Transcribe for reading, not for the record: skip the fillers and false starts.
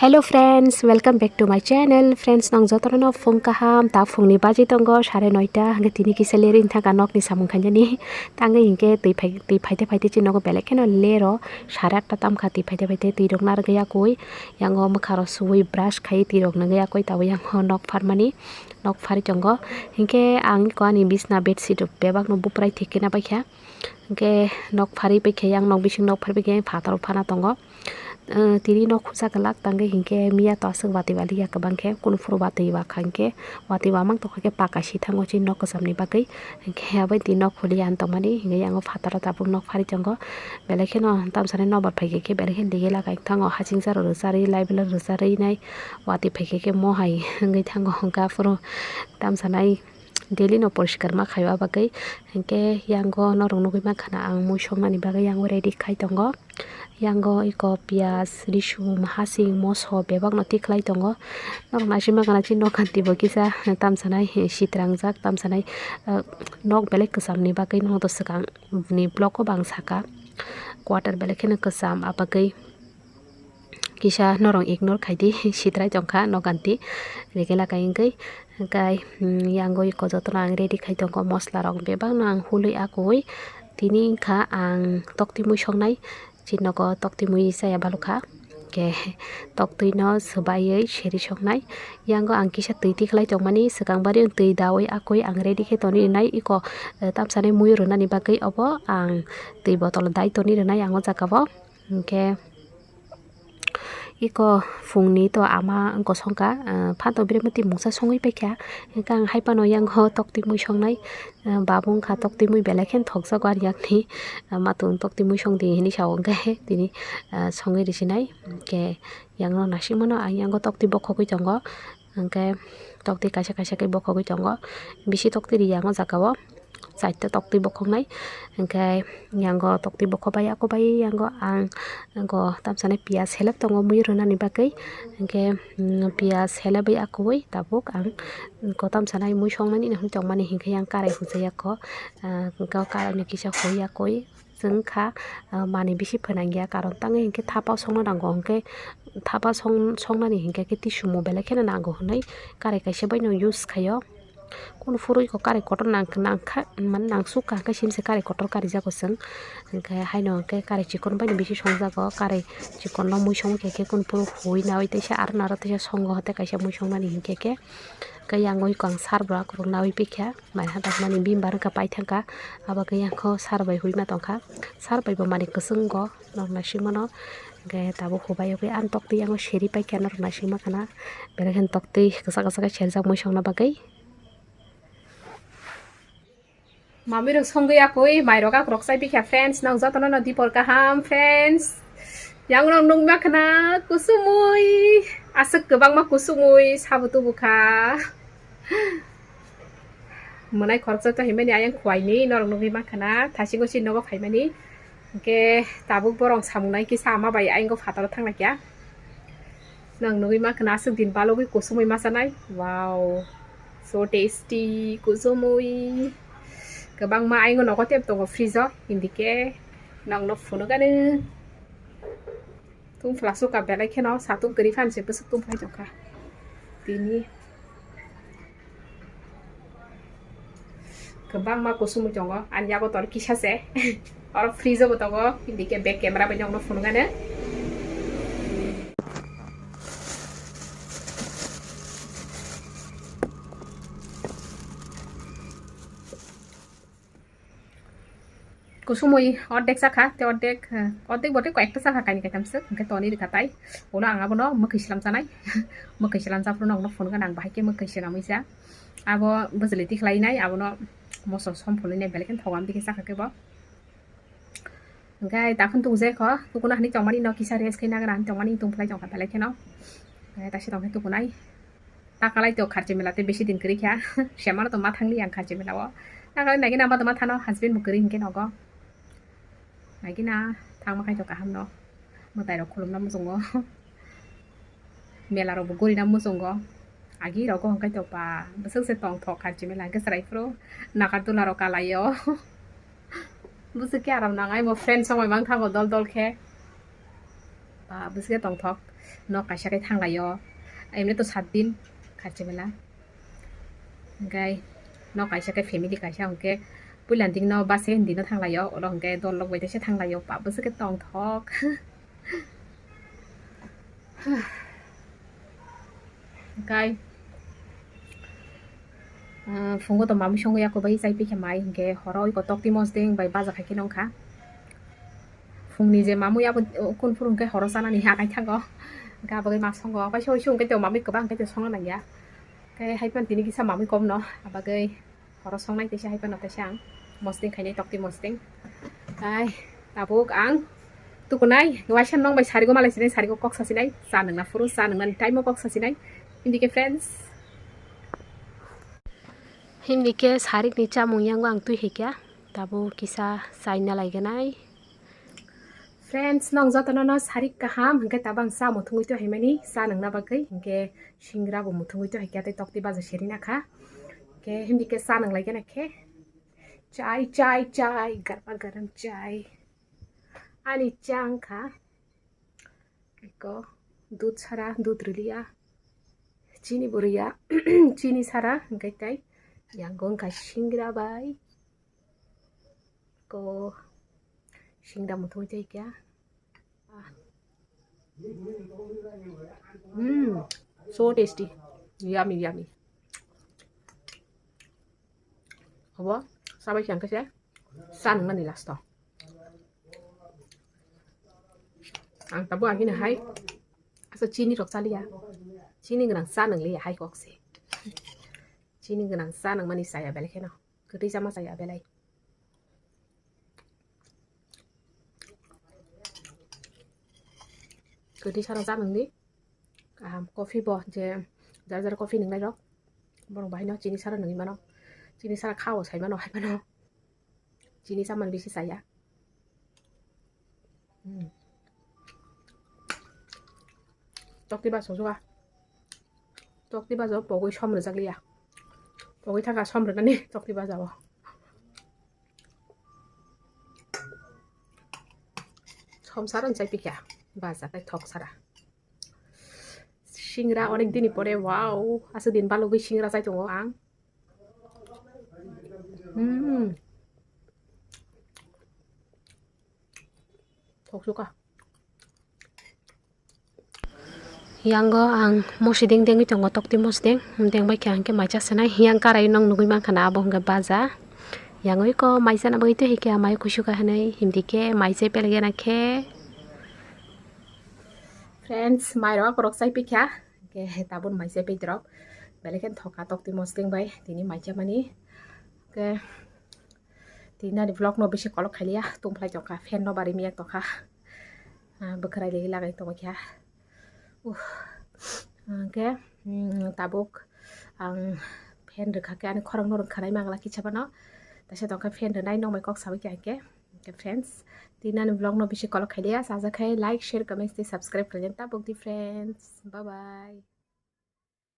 Hello friends, welcome back to my channel. Friends, nang jotono phone kaham ta phone ni baji tongo 9:30 hangge tini ki selerin thaka nok ni samung khanjani tangai hingke tui phaite chinogo belek kheno lero 8:30 tam khati phaite tui rok nar gaya koi yango makharo sui brush khai tui rok na gaya koi tawo yango nok farmani nok fari tongo hingke ang ko ani bisna bedsheet bebak no buprai thikena baikha hingke nok fari baikha yang nok bising nok fari baikha phatar phana tongo tiri no khusa kalak tangge hingke miya to asuk wati wali ya kabangke kun furu wati wa khangke wati wa mang to khake paka si thango chi nok samni bagai hingke abai ti nok khuli an tomani hinge yango phatara tapung nok phari jongo belekhe no tamsane no bat phaike ke belekhe dige lagai thango haching sar rosari laibela rosari nai wati phaike ke mo hai hinge thango hongka furu tamsanai daily no poriskar ma khaiwa bagai hingke yango norong nugui ma khana ang muisong mani bagai yango ready khai tongo yango iko pias risum hasing moso bebak no tiklai tongo nok nasima kana chi nok kanti bo kisa tamsanai sitrangjak tamsanai nok belek kesam ni bagai no to sakang ni block ko bang saka quarter belek khena kesam abagai kisa norong ignore khaidi sitrai jongkha no kanti regela kaingai kai yango iko jotona ang ready khai tongo mosla rok bebak no ang hului akoi tini kha ang tokti mui songnai chinogo tokti mui saya balukha ke toktui no subai seri songnai yango ang kisa tui tiklai tongmani sakang bari tui dawai akoi ang ready khe toni nai iko tamsane mui runani bagai obo ang tui botol dai toni runai ang o jakabo ke iko fungni to ama angko songka phato biremati mungsa songoi paikha kang haipano yango tokti mui songnai babung kha tokti mui belekhen thoksa gwar yakni matun tokti mui songdi hini sawongke tini songai risinai ke yangno nasimano ang yango tokti bokhogoi tongo angke tokti kaisa ke bokhogoi tongo bisi tokti ri yango jakao saita tokti bokhognai angke yango tokti bokhobai akobai yango ang go tamsane pias helap tongo mui runani bagai angke pias helabai akoi tabuk ang ko tamsanai mui songmani nahun tongmani hingke yang karai hujaya ko ko karai ni kisa hoya koi jengkha mani bisi phanangya karon tangai hingke thapa songno nango hingke thapa songnani hingke ke tisumo belekhe nango hunai karai kaisa bai no use khayo kun furui ko kari kotor nangkha man nangsuka ke simse kari kotor kari jago seng hingke haino ke kari chikon bani bisi songjago kari chikon no mui song ke kun puru hui nawi teisa ar naro teisa songo hote kaisa mui songmani hingke ke yangoi ko ang sarbra kurung nawi pikha mai hatak mani bimbar ka paithangka aba ke yangko sarbai hui ma tongkha sarbai bo mani kesengo nok nasimano ke tabo hubai oke an tokti yango seri paikha nok nasima kana belekhen tokti kasa ke serjak mui songna bagai mami rok songgaya koi mai roga krok sai pikha friends nang jotono no dipor kaham friends yang nang nung makna kusumui asuk gobang ma kusumui sabutu bukha monai khorcha to himani ayang khwaini norong nungi makna thasingo sinnogo phaimani ke tabuk borong samungnai ki sama bai aingo phataro thangna kya nang nungi makna asuk din balogui kusumui masanai wow so tasty kusumui gobang ma aingo nogo tep tongo frizo indike nangno funuganu tung flasuka belai kheno satung gari fanse besuk tung phai jokha tini gobang ma kusumui tongo anya bo tor kisase or frizo bo tongo indike back camera ba nangno funuganu kusumui ordek sakha te ordek bote koekta sakha kaini kaitamsuk hingke toni rikatai uno ang abono mokhoi slamjanai mokhoi slamjak no phone ganang bahai mokhoi slamisa abo bujuli tikhlainai abono moso sompholini belekhen thogam dike sakha kebo hingke dakhun tungje kho tukuno hani tongmani no kisa res khaina gana tongmani tungphlai jongkha belekheno taisi tongkhe tukunai takalai to kharche melate beshi din kri kha semano to mathangni ang kharche melao takalai nagina ama to mathano husband bukri hingke nogo nagina thangma khai to kaham no mutai rok khulumna mujongo mela rok gori na mujongo agi rok hongkai to pa besuk se tong thok kharche mela hingke sarai pro nakar tula rok kalayo busuk ke aram nangai mo friend somoi mang thango dol khe bus ke tong thok nok kaisa ke thanglayo emne to 7 din khache bela gai nok kaisa ke family kaisa hongke puilan ding no bus hen din no thanglayo oro hongke dol lok baite se thanglayo pa bus ke tong thok gai fungo to mamu songo ya ko bai sai pi khamai hongke horoi ko tok ti mos ding bai baja khai ke nongkha fungni je mamu ya kun furung ke horo sana ni ha kai thango ga bagai ma songo bai soi sung ke to mamu ko bang ke to songo nang ya ke hai pan tini kisa mamu kom no abagai horo song nai te sai pan te sang mos ding khai nei tok ti mos ding ai tabuk ang tu kunai wasan nong bai sari ko malai sinai sari ko kok sasinai sa nang na furu sa nang na time mo kok sasinai hindi ke friends hindi ke sarik ni cha mung yang ang tu he kya tabu kisa saina laiganai friends nong jotono no sarik kaham hingke tabang sa muthungui to hemani sa nang na bagai hingke singra bo muthungui to hekya te tokti baja serina kha ke hindi ke sa nang laigana ke chai chai chai garma garam chai ani chang kha ko दूध सारा दूध रिलिया चीनी बुरिया चीनी सारा hingke tai yang ka singra bai ko singda muthoi tai kya so tasty yummy yummy hobo sabai yang kase san mani lasto ang tabu agina hai asa chini rok salia chini nang san nang li hai kok se chini nang san nang mani saya bele keno keti sama saya belai keti sarang san nang ni coffee bo je jar coffee nang lai rok borong bahai no chini sarang nang mano chini sarang khao sai mano hai mano chini sama man bisi saya tok ti ba so suka tok ti ba zo pogoi som re jaklia pogoi thaka som re nani tok ti ba jabo som sarang chai pikya baza kai thok sara singra onek dini pore wow asu din balo goi singra chai tongo ang thok suka Yanggo ang mosi ding ding itu ngotok ti mos ding bai kyang ke macha sana yang karai nong nugui man khana abo hingga baza yang oi ko maisa na bai to hike amai khushu ka hanai hindi ke maise pelge na ke friends mai ro korok sai pikha ke tabun maise pe drop beleken thoka tok ti mos ding bai tini macha mani ke tina di vlog no beshi kolok khalia tumplai joka fan no bari miyak toka bekrai lagi lagai to kya ke tabuk ang fan rekha ke ani khorang norong khanai mangla kichaba no tase tongka fan renai no mai kok sabi ke friends tina ni vlog no beshi kolok khalia saja khai like share comment subscribe kar tabuk di friends bye bye